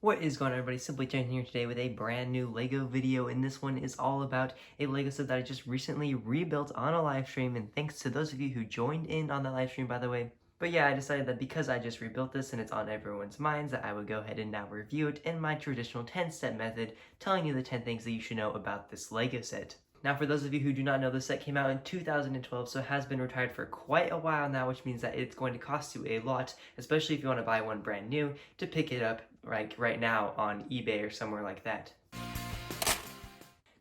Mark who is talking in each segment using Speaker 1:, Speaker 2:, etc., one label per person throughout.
Speaker 1: What is going on, everybody? Simply Jen here today with a brand new LEGO video, and this one is all about a LEGO set that I just recently rebuilt on a live stream, and thanks to those of you who joined in on that live stream, by the way. But yeah, I decided that because I just rebuilt this and it's on everyone's minds, that I would go ahead and now review it in my traditional 10-step method, telling you the 10 things that you should know about this LEGO set. Now, for those of you who do not know, this set came out in 2012, so it has been retired for quite a while now, which means that it's going to cost you a lot, especially if you want to buy one brand new, to pick it up right now on eBay or somewhere like that.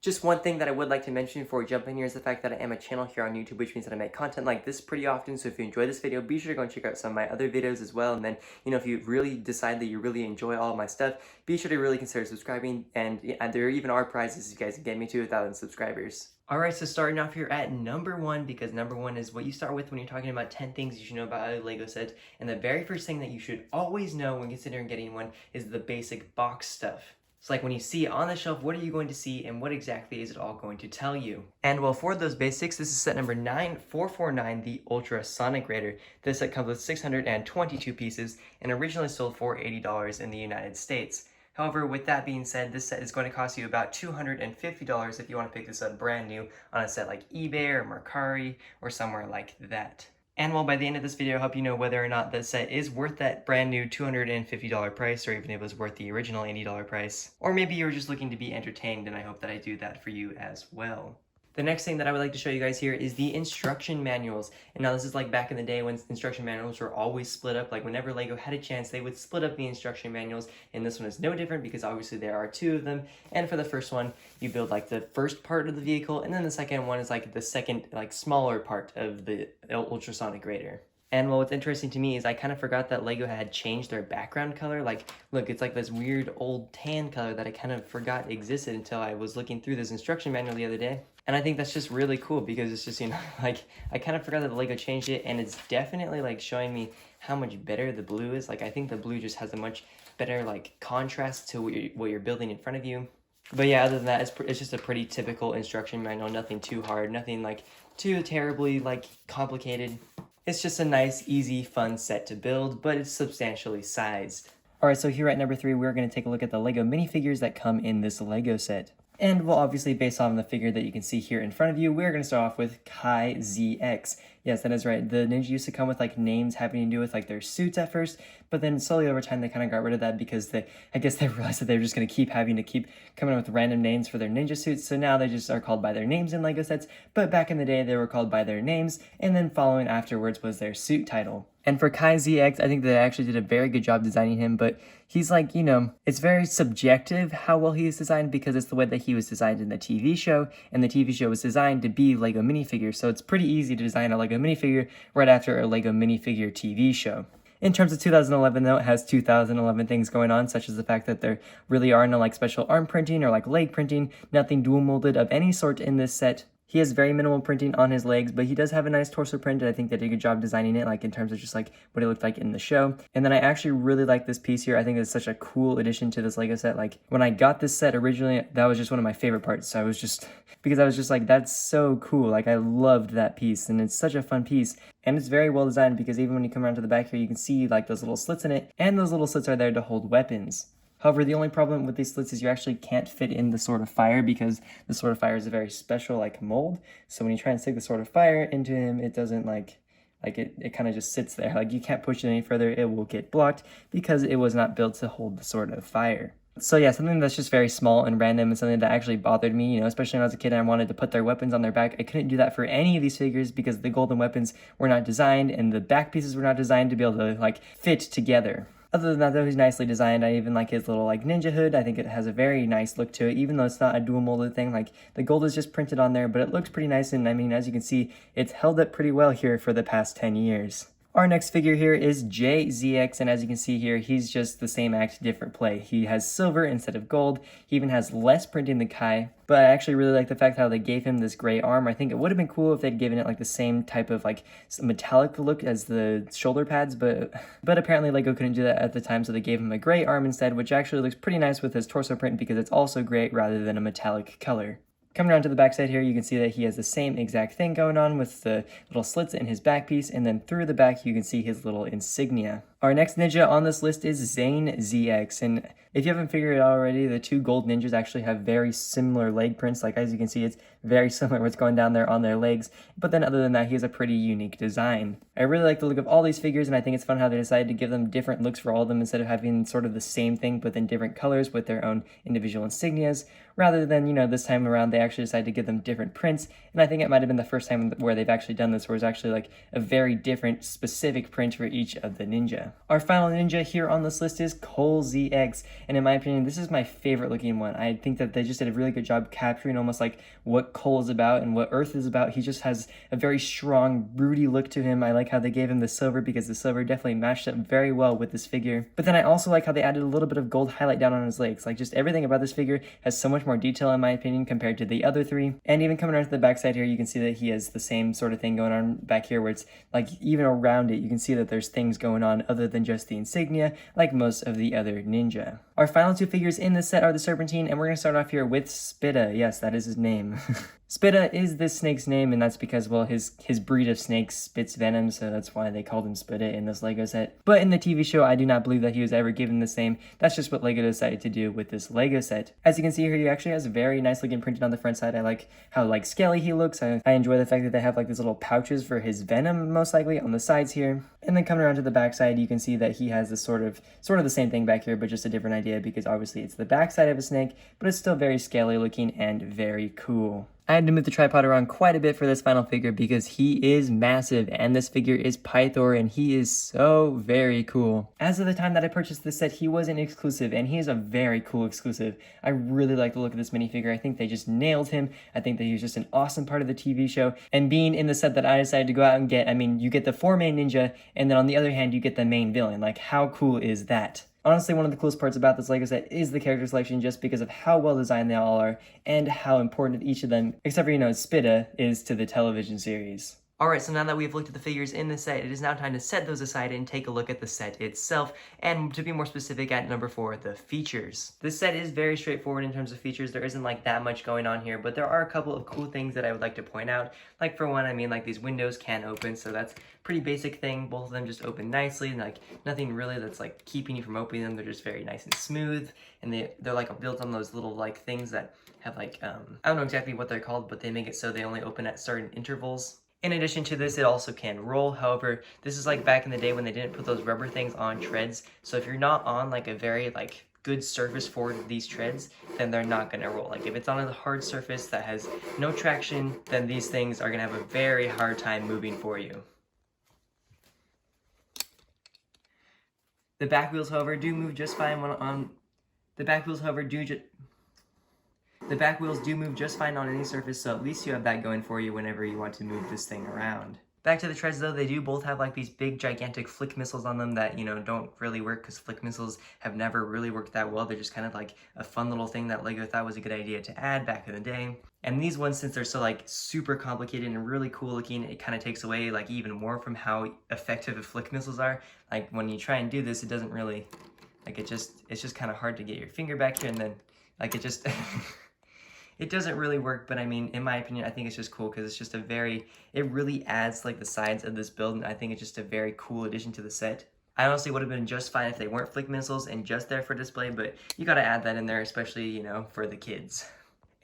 Speaker 1: Just one thing that I would like to mention before we jump in here is the fact that I am a channel here on YouTube, which means that I make content like this pretty often. So if you enjoy this video, be sure to go and check out some of my other videos as well. And then, if you really decide that you really enjoy all of my stuff, be sure to really consider subscribing. And there even are prizes you guys can get me to 1,000 subscribers. Alright, so starting off here at number 1, because number 1 is what you start with when you're talking about 10 things you should know about a LEGO set. And the very first thing that you should always know when considering getting one is the basic box stuff. It's like when you see it on the shelf, what are you going to see and what exactly is it all going to tell you? And well, for those basics, this is set number 9449, the Ultrasonic Raider. This set comes with 622 pieces and originally sold for $80 in the United States. However, with that being said, this set is going to cost you about $250 if you want to pick this up brand new on a set like eBay or Mercari or somewhere like that. And well, by the end of this video, I hope you know whether or not this set is worth that brand new $250 price, or even if it was worth the original $80 price. Or maybe you were just looking to be entertained, and I hope that I do that for you as well. The next thing that I would like to show you guys here is the instruction manuals. And now this is like back in the day when instruction manuals were always split up. Like whenever LEGO had a chance, they would split up the instruction manuals. And this one is no different because obviously there are 2 of them. And for the first one, you build like the first part of the vehicle. And then the second one is like the second, like smaller part of the Ultrasonic Raider. And well, what's interesting to me is I kind of forgot that LEGO had changed their background color. Like, look, it's like this weird old tan color that I kind of forgot existed until I was looking through this instruction manual the other day. And I think that's just really cool because it's just, like, I kind of forgot that LEGO changed it, and it's definitely, like, showing me how much better the blue is. Like, I think the blue just has a much better, like, contrast to what you're building in front of you. But yeah, other than that, it's just a pretty typical instruction manual. Nothing too hard, nothing, like, too terribly, like, complicated. It's just a nice, easy, fun set to build, but it's substantially sized. Alright, so here at number 3, we're going to take a look at the LEGO minifigures that come in this LEGO set. And well, obviously, based on the figure that you can see here in front of you, we're going to start off with Kai ZX. Yes, that is right. The Ninja used to come with like names having to do with like their suits at first, but then slowly over time they kind of got rid of that because I guess they realized that they were just going to keep having to keep coming up with random names for their ninja suits. So now they just are called by their names in LEGO sets. But back in the day, they were called by their names, and then following afterwards was their suit title. And for Kai ZX, I think they actually did a very good job designing him, but he's like, it's very subjective how well he is designed because it's the way that he was designed in the TV show, and the TV show was designed to be LEGO minifigures, so it's pretty easy to design a LEGO minifigure right after a LEGO minifigure TV show. In terms of 2011, though, it has 2011 things going on, such as the fact that there really are no like special arm printing or like leg printing, nothing dual molded of any sort in this set. He has very minimal printing on his legs, but he does have a nice torso print, and I think they did a good job designing it, like in terms of just like what it looked like in the show. And then I actually really like this piece here. I think it's such a cool addition to this LEGO set. Like when I got this set originally, that was just one of my favorite parts. So I was just like, that's so cool. Like I loved that piece, and it's such a fun piece. And it's very well designed because even when you come around to the back here, you can see like those little slits in it, and those little slits are there to hold weapons. However, the only problem with these slits is you actually can't fit in the Sword of Fire because the Sword of Fire is a very special like mold. So when you try and stick the Sword of Fire into him, it doesn't it kind of just sits there. Like you can't push it any further, it will get blocked because it was not built to hold the Sword of Fire. So yeah, something that's just very small and random and something that actually bothered me, especially when I was a kid and I wanted to put their weapons on their back. I couldn't do that for any of these figures because the golden weapons were not designed and the back pieces were not designed to be able to like fit together. Other than that, though, he's nicely designed. I even like his little like ninja hood. I think it has a very nice look to it, even though it's not a dual molded thing. Like the gold is just printed on there, but it looks pretty nice. And I mean, as you can see, it's held up pretty well here for the past 10 years. Our next figure here is JZX, and as you can see here, he's just the same act, different play. He has silver instead of gold. He even has less printing than Kai, but I actually really like the fact how they gave him this gray arm. I think it would have been cool if they'd given it like the same type of like metallic look as the shoulder pads, but apparently LEGO couldn't do that at the time, so they gave him a gray arm instead, which actually looks pretty nice with his torso print because it's also gray rather than a metallic color. Coming around to the back side here, you can see that he has the same exact thing going on with the little slits in his back piece, and then through the back you can see his little insignia. Our next ninja on this list is Zane ZX, and if you haven't figured it out already, the two gold ninjas actually have very similar leg prints. Like, as you can see, it's very similar what's going down there on their legs, but then other than that, he has a pretty unique design. I really like the look of all these figures, and I think it's fun how they decided to give them different looks for all of them instead of having sort of the same thing but in different colors with their own individual insignias. Rather than, this time around, they actually decided to give them different prints, and I think it might have been the first time where they've actually done this, where it's actually like a very different specific print for each of the ninja. Our final ninja here on this list is Cole ZX, and in my opinion, this is my favorite looking one. I think that they just did a really good job capturing almost like what Cole is about and what Earth is about. He just has a very strong, broody look to him. I like how they gave him the silver because the silver definitely matched up very well with this figure. But then I also like how they added a little bit of gold highlight down on his legs. Like, just everything about this figure has so much more detail in my opinion compared to the other three. And even coming around to the backside here, you can see that he has the same sort of thing going on back here, where it's like even around it, you can see that there's things going on other than just the insignia, like most of the other ninja. Our final two figures in this set are the Serpentine, and we're going to start off here with Spitta. Yes, that is his name. Spitta is this snake's name, and that's because, well, his breed of snakes spits venom, so that's why they called him Spitta in this Lego set. But in the TV show, I do not believe that he was ever given this name. That's just what Lego decided to do with this Lego set. As you can see here, he actually has very nice looking printed on the front side. I like how scaly he looks. I enjoy the fact that they have these little pouches for his venom, most likely, on the sides here. And then coming around to the backside, you can see that he has this sort of the same thing back here, but just a different idea because obviously it's the backside of a snake, but it's still very scaly looking and very cool. I had to move the tripod around quite a bit for this final figure because he is massive, and this figure is Pythor, and he is so very cool. As of the time that I purchased this set, he was an exclusive, and he is a very cool exclusive. I really like the look of this minifigure. I think they just nailed him. I think that he was just an awesome part of the TV show, and being in the set that I decided to go out and get, I mean, you get the 4 main ninja, and then on the other hand, you get the main villain. Like, how cool is that? Honestly, one of the coolest parts about this Lego set is the character selection, just because of how well designed they all are and how important each of them, except for, Spitta, is to the television series. Alright, so now that we've looked at the figures in the set, it is now time to set those aside and take a look at the set itself, and to be more specific, at number 4, the features. This set is very straightforward in terms of features. There isn't that much going on here, but there are a couple of cool things that I would like to point out. Like, for one, I mean, these windows can open, so that's a pretty basic thing. Both of them just open nicely, and nothing really that's keeping you from opening them. They're just very nice and smooth, and they're built on those little things that have I don't know exactly what they're called, but they make it so they only open at certain intervals. In addition to this, it also can roll. However, this is back in the day when they didn't put those rubber things on treads. So if you're not on a very good surface for these treads, then they're not gonna roll. If it's on a hard surface that has no traction, then these things are gonna have a very hard time moving for you. The back wheels, however, do move just fine The back wheels do move just fine on any surface, so at least you have that going for you whenever you want to move this thing around. Back to the treads though, they do both have these big gigantic flick missiles on them that, don't really work because flick missiles have never really worked that well. They're just kind of a fun little thing that Lego thought was a good idea to add back in the day. And these ones, since they're so super complicated and really cool looking, it kind of takes away even more from how effective the flick missiles are. When you try and do this, it doesn't really, it's just kind of hard to get your finger back here, and then it just it doesn't really work. But I mean, in my opinion, I think it's just cool because it's just it really adds the sides of this build, and I think it's just a very cool addition to the set. I honestly would have been just fine if they weren't flick missiles and just there for display, but you gotta add that in there, especially, for the kids.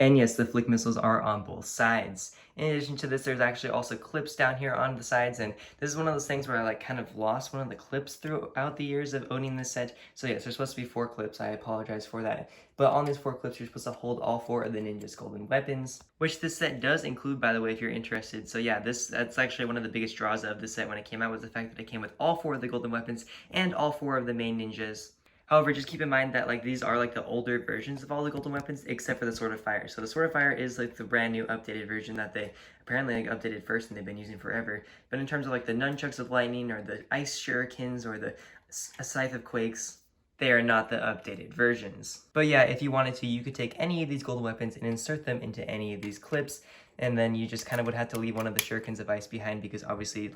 Speaker 1: And yes, the flick missiles are on both sides. In addition to this, there's actually also clips down here on the sides, and this is one of those things where I kind of lost one of the clips throughout the years of owning this set. So yes, there's supposed to be 4 clips. I apologize for that. But on these 4 clips, you're supposed to hold all 4 of the ninja's golden weapons, which this set does include, by the way, if you're interested. So yeah, that's actually one of the biggest draws of the set when it came out, was the fact that it came with all 4 of the golden weapons and all 4 of the main ninjas. However, just keep in mind that these are the older versions of all the golden weapons, except for the Sword of Fire. So the Sword of Fire is the brand new updated version that they apparently updated first and they've been using forever. But in terms of the Nunchucks of Lightning or the Ice Shurikens or the Scythe of Quakes, they are not the updated versions. But yeah, if you wanted to, you could take any of these golden weapons and insert them into any of these clips, and then you just kind of would have to leave one of the Shurikens of Ice behind because obviously 2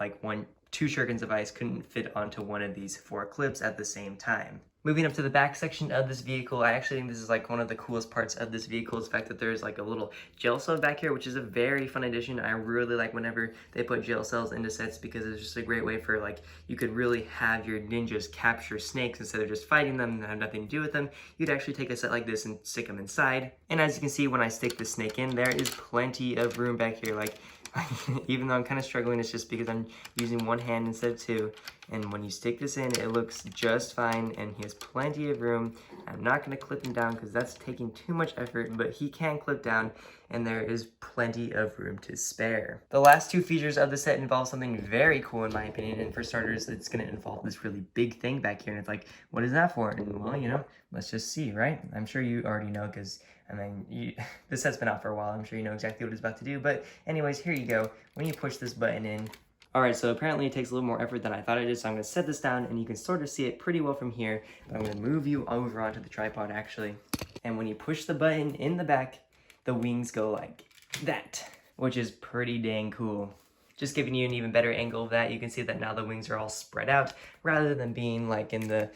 Speaker 1: Shurikens of Ice couldn't fit onto one of these 4 clips at the same time. Moving up to the back section of this vehicle, I actually think this is like one of the coolest parts of this vehicle is the fact that there's like a little jail cell back here, which is a very fun addition. I really like whenever they put jail cells into sets because it's just a great way for like, you could really have your ninjas capture snakes instead of just fighting them and have nothing to do with them. You'd actually take a set like this and stick them inside. And as you can see, when I stick the snake in, there is plenty of room back here. Like, even though I'm kind of struggling, it's just because I'm using one hand instead of two. And when you stick this in, it looks just fine, and he has plenty of room. I'm not going to clip him down because that's taking too much effort, but he can clip down, and there is plenty of room to spare. The last two features of the set involve something very cool in my opinion, and for starters, it's going to involve this really big thing back here, and it's like, what is that for? And well, you know, let's just see, right? I'm sure you already know because I mean, this set's been out for a while. I'm sure you know exactly what it's about to do. But anyways, here you go. When you push this button in. Alright, so apparently it takes a little more effort than I thought it did. So I'm going to set this down and you can sort of see it pretty well from here. But I'm going to move you over onto the tripod actually. And when you push the button in the back, the wings go like that, which is pretty dang cool. Just giving you an even better angle of that, you can see that now the wings are all spread out rather than being like in the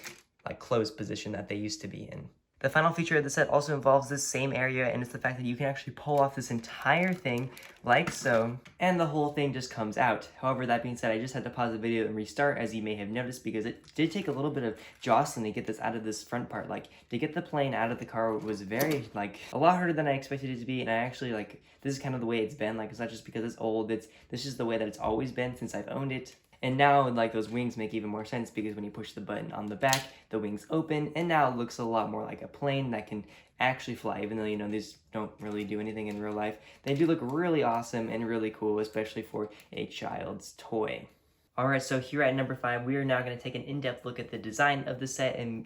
Speaker 1: closed position that they used to be in. The final feature of the set also involves this same area, and it's the fact that you can actually pull off this entire thing like so, and the whole thing just comes out. However, that being said, I just had to pause the video and restart, as you may have noticed, because it did take a little bit of jostling to get this out of this front part. Like, to get the plane out of the car was very, a lot harder than I expected it to be, and I actually, this is kind of the way it's been. It's not just because it's old, this is the way that it's always been since I've owned it. And now, those wings make even more sense because when you push the button on the back, the wings open, and now it looks a lot more like a plane that can actually fly, even though, you know, these don't really do anything in real life. They do look really awesome and really cool, especially for a child's toy. Alright, so here at number 5, we are now going to take an in-depth look at the design of the set and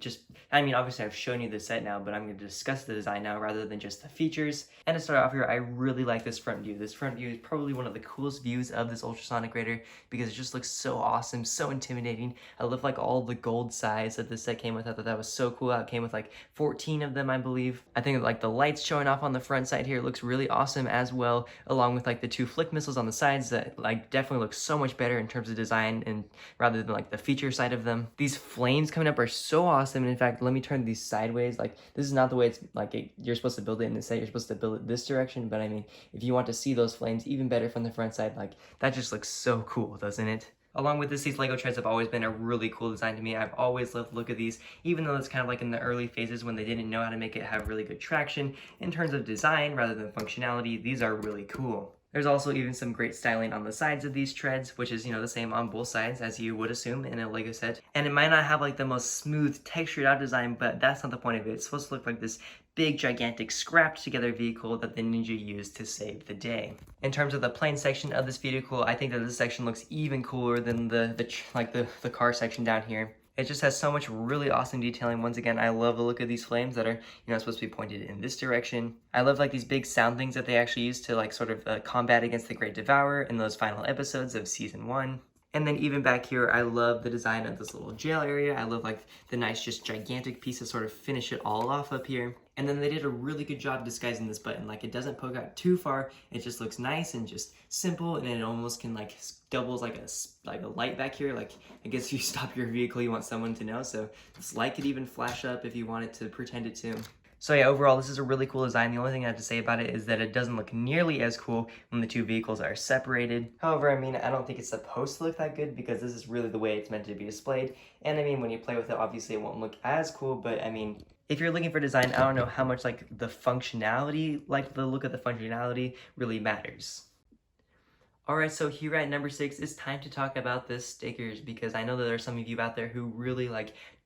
Speaker 1: obviously I've shown you the set now, but I'm going to discuss the design now rather than just the features. And to start off here, I really like this front view. This front view is probably one of the coolest views of this Ultrasonic Raider because it just looks so awesome, so intimidating. I love all the gold sides that this set came with. I thought that was so cool. It came with 14 of them, I believe. I think the lights showing off on the front side here looks really awesome as well, along with the 2 flick missiles on the sides that definitely look so much better in terms of design and rather than the feature side of them. These flames coming up are so awesome, and in fact, let me turn these sideways. This is not the way it's you're supposed to build it in the set. You're supposed to build it this direction, but I mean, if you want to see those flames even better from the front side, that just looks so cool, doesn't it? Along with this, these Lego treads have always been a really cool design to me. I've always loved the look of these, even though it's kind of in the early phases when they didn't know how to make it have really good traction. In terms of design rather than functionality, these are really cool. There's also even some great styling on the sides of these treads, which is, the same on both sides as you would assume in a Lego set. And it might not have the most smooth textured out design, but that's not the point of it. It's supposed to look like this big, gigantic, scrapped together vehicle that the Ninja used to save the day. In terms of the plane section of this vehicle, I think that this section looks even cooler than the car section down here. It just has so much really awesome detailing. Once again, I love the look of these flames that are, supposed to be pointed in this direction. I love these big sound things that they actually use to combat against the Great Devourer in those final episodes of season 1. And then even back here, I love the design of this little jail area. I love the nice, just gigantic piece to sort of finish it all off up here. And then they did a really good job disguising this button. It doesn't poke out too far. It just looks nice and just simple, and it almost can doubles like a light back here. I guess if you stop your vehicle, you want someone to know. So this light could even flash up if you want it to pretend it to. So yeah, overall, this is a really cool design. The only thing I have to say about it is that it doesn't look nearly as cool when the 2 vehicles are separated. However, I mean, I don't think it's supposed to look that good because this is really the way it's meant to be displayed. And I mean, when you play with it, obviously it won't look as cool, but I mean, if you're looking for design, I don't know how much the functionality, the look of the functionality really matters. Alright, so here at number 6, it's time to talk about the stickers, because I know that there are some of you out there who really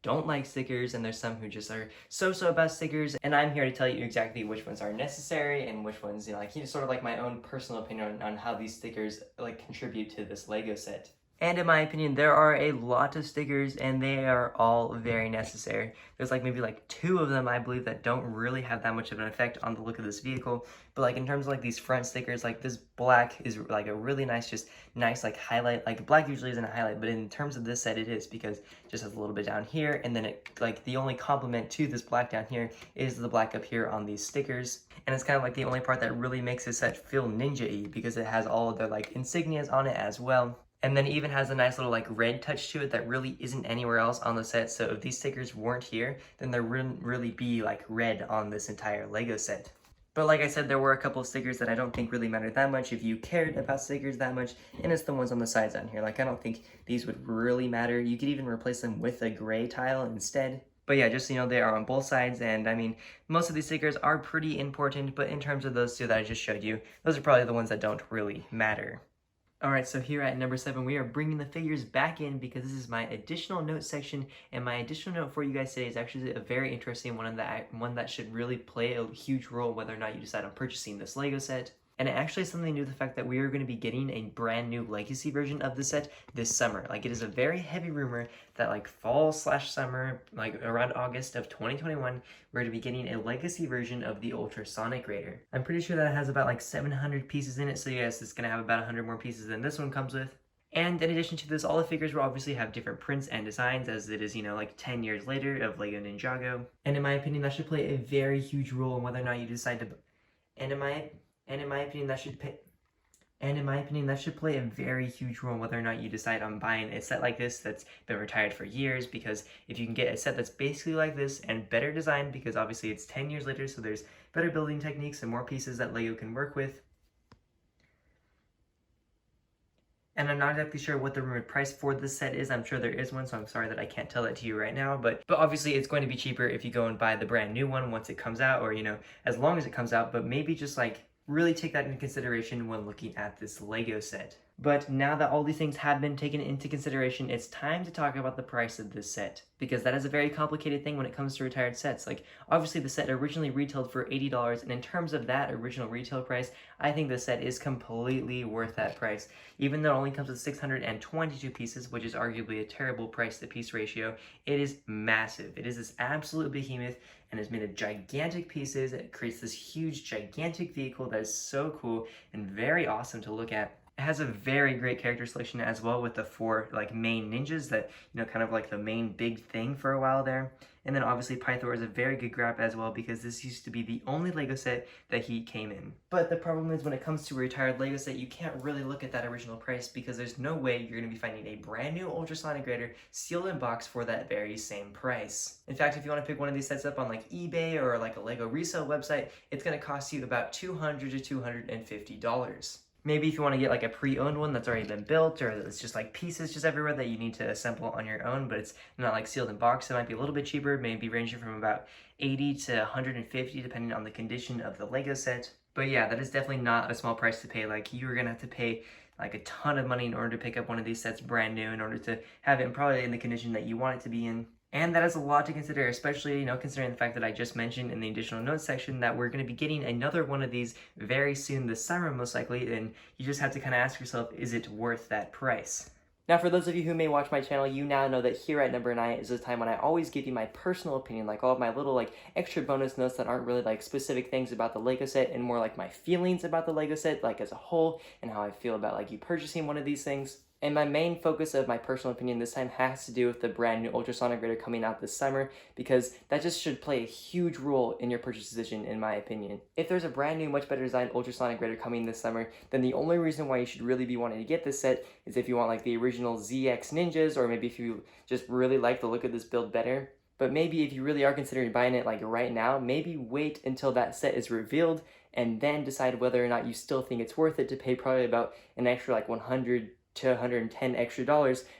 Speaker 1: don't like stickers, and there's some who just are so about stickers, and I'm here to tell you exactly which ones are necessary and which ones, sort of my own personal opinion on how these stickers contribute to this Lego set. And in my opinion, there are a lot of stickers, and they are all very necessary. There's maybe 2 of them, I believe, that don't really have that much of an effect on the look of this vehicle. But in terms of these front stickers, this black is a really nice, just nice highlight. Black usually isn't a highlight, but in terms of this set, it is, because it just has a little bit down here, and then it the only complement to this black down here is the black up here on these stickers. And it's kind of the only part that really makes this set feel ninja-y, because it has all of their insignias on it as well. And then it even has a nice little like red touch to it that really isn't anywhere else on the set. So if these stickers weren't here, then there wouldn't really be like red on this entire Lego set. But like I said, there were a couple of stickers that I don't think really mattered that much if you cared about stickers that much, and it's the ones on the sides down here. Like, I don't think these would really matter. You could even replace them with a gray tile instead. But yeah, just so you know, they are on both sides, and I mean, most of these stickers are pretty important, but in terms of those two that I just showed you, those are probably the ones that don't really matter. Alright, so here at number 7, we are bringing the figures back in because this is my additional note section, and my additional note for you guys today is actually a very interesting one, that should really play a huge role whether or not you decide on purchasing this Lego set. And it actually has something to do with the fact that we are going to be getting a brand new Legacy version of the set this summer. Like, it is a very heavy rumor that like fall/summer, like around August of 2021, we're going to be getting a Legacy version of the Ultrasonic Raider. I'm pretty sure that it has about like 700 pieces in it, so yes, it's going to have about 100 more pieces than this one comes with. And in addition to this, all the figures will obviously have different prints and designs, as it is, you know, like 10 years later of Lego Ninjago. And in my opinion, that should play a very huge role in whether or not you decide to... And in my opinion, that should play a very huge role in whether or not you decide on buying a set like this that's been retired for years, because if you can get a set that's basically like this and better designed, because obviously it's 10 years later, so there's better building techniques and more pieces that Lego can work with. And I'm not exactly sure what the rumored price for this set is. I'm sure there is one, so I'm sorry that I can't tell that to you right now. But obviously it's going to be cheaper if you go and buy the brand new one once it comes out, or, you know, as long as it comes out. But maybe just like really take that into consideration when looking at this Lego set. But now that all these things have been taken into consideration, it's time to talk about the price of this set, because that is a very complicated thing when it comes to retired sets. Like, obviously the set originally retailed for $80, and in terms of that original retail price, I think the set is completely worth that price. Even though it only comes with 622 pieces, which is arguably a terrible price to piece ratio, it is massive. It is this absolute behemoth, and is made of gigantic pieces. It creates this huge, gigantic vehicle that is so cool and very awesome to look at. It has a very great character selection as well, with the 4 like main ninjas that, you know, kind of like the main big thing for a while there. And then obviously Pythor is a very good grab as well, because this used to be the only Lego set that he came in. But the problem is, when it comes to a retired Lego set, you can't really look at that original price, because there's no way you're going to be finding a brand new Ultrasonic Raider sealed in box for that very same price. In fact, if you want to pick one of these sets up on like eBay or like a Lego resale website, it's going to cost you about $200 to $250. Maybe if you want to get like a pre-owned one that's already been built, or it's just like pieces just everywhere that you need to assemble on your own, but it's not like sealed in box, it might be a little bit cheaper, maybe ranging from about $80 to $150 depending on the condition of the Lego set. But yeah, that is definitely not a small price to pay. Like, you're gonna have to pay like a ton of money in order to pick up one of these sets brand new, in order to have it probably in the condition that you want it to be in. And that is a lot to consider, especially, you know, considering the fact that I just mentioned in the additional notes section that we're going to be getting another one of these very soon this summer, most likely, and you just have to kind of ask yourself, is it worth that price? Now, for those of you who may watch my channel, you now know that here at Number 9 is the time when I always give you my personal opinion, like all of my little like extra bonus notes that aren't really like specific things about the Lego set, and more like my feelings about the Lego set, like as a whole, and how I feel about like you purchasing one of these things. And my main focus of my personal opinion this time has to do with the brand new Ultrasonic Raider coming out this summer, because that just should play a huge role in your purchase decision, in my opinion. If there's a brand new, much better designed Ultrasonic Raider coming this summer, then the only reason why you should really be wanting to get this set is if you want like the original ZX Ninjas, or maybe if you just really like the look of this build better. But maybe if you really are considering buying it like right now, maybe wait until that set is revealed and then decide whether or not you still think it's worth it to pay probably about an extra like $100 to $110 extra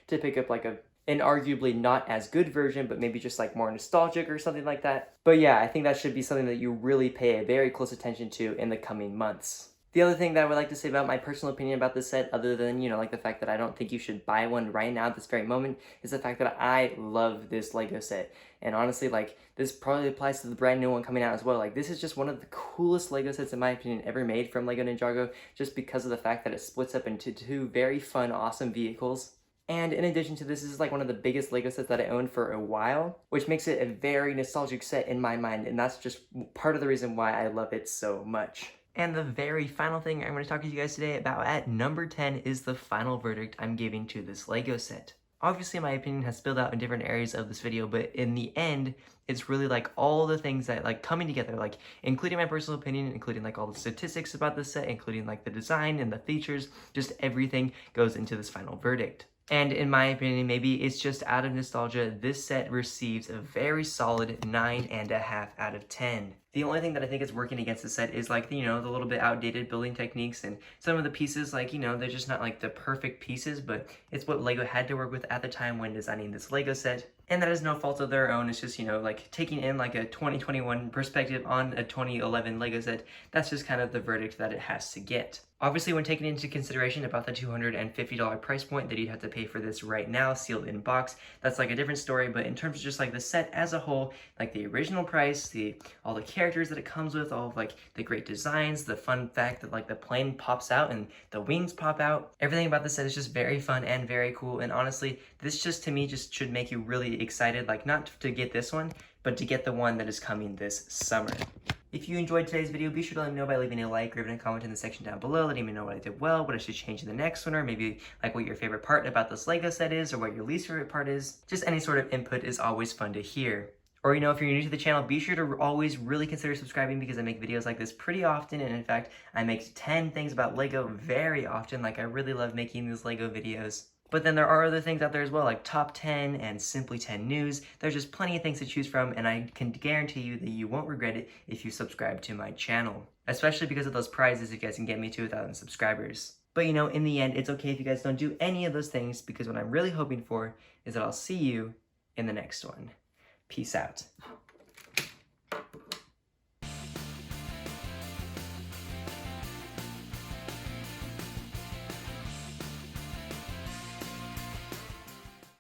Speaker 1: to pick up like an arguably not as good version, but maybe just like more nostalgic or something like that. But yeah, I think that should be something that you really pay a very close attention to in the coming months. The other thing that I would like to say about my personal opinion about this set, other than, you know, like the fact that I don't think you should buy one right now at this very moment, is the fact that I love this Lego set. And honestly, like, this probably applies to the brand new one coming out as well. Like, this is just one of the coolest Lego sets, in my opinion, ever made from Lego Ninjago, just because of the fact that it splits up into 2 very fun, awesome vehicles. And in addition to this is like one of the biggest Lego sets that I owned for a while, which makes it a very nostalgic set in my mind, and that's just part of the reason why I love it so much. And the very final thing I'm going to talk to you guys today about at number 10 is the final verdict I'm giving to this Lego set. Obviously, my opinion has spilled out in different areas of this video, but in the end, it's really like all the things that like coming together, like including my personal opinion, including like all the statistics about the set, including like the design and the features, just everything goes into this final verdict. And in my opinion, maybe it's just out of nostalgia, this set receives a very solid 9.5 out of 10. The only thing that I think is working against the set is like, you know, the little bit outdated building techniques and some of the pieces, like, you know, they're just not like the perfect pieces, but it's what LEGO had to work with at the time when designing this LEGO set. And that is no fault of their own. It's just, you know, like taking in like a 2021 perspective on a 2011 LEGO set, that's just kind of the verdict that it has to get. Obviously, when taking into consideration about the $250 price point that you'd have to pay for this right now, sealed in box, that's like a different story. But in terms of just like the set as a whole, like the original price, all the characters that it comes with, all of like the great designs, the fun fact that like the plane pops out and the wings pop out, everything about the set is just very fun and very cool. And honestly, this just to me just should make you really excited, like not to get this one, but to get the one that is coming this summer. If you enjoyed today's video, be sure to let me know by leaving a like or even a comment in the section down below, letting me know what I did well, what I should change in the next one, or maybe like what your favorite part about this LEGO set is, or what your least favorite part is. Just any sort of input is always fun to hear. Or, you know, if you're new to the channel, be sure to always really consider subscribing because I make videos like this pretty often. And in fact, I make 10 things about LEGO very often. Like, I really love making these LEGO videos. But then there are other things out there as well, like Top 10 and Simply 10 News. There's just plenty of things to choose from, and I can guarantee you that you won't regret it if you subscribe to my channel. Especially because of those prizes you guys can get me to 1,000 subscribers. But you know, in the end, it's okay if you guys don't do any of those things, because what I'm really hoping for is that I'll see you in the next one. Peace out.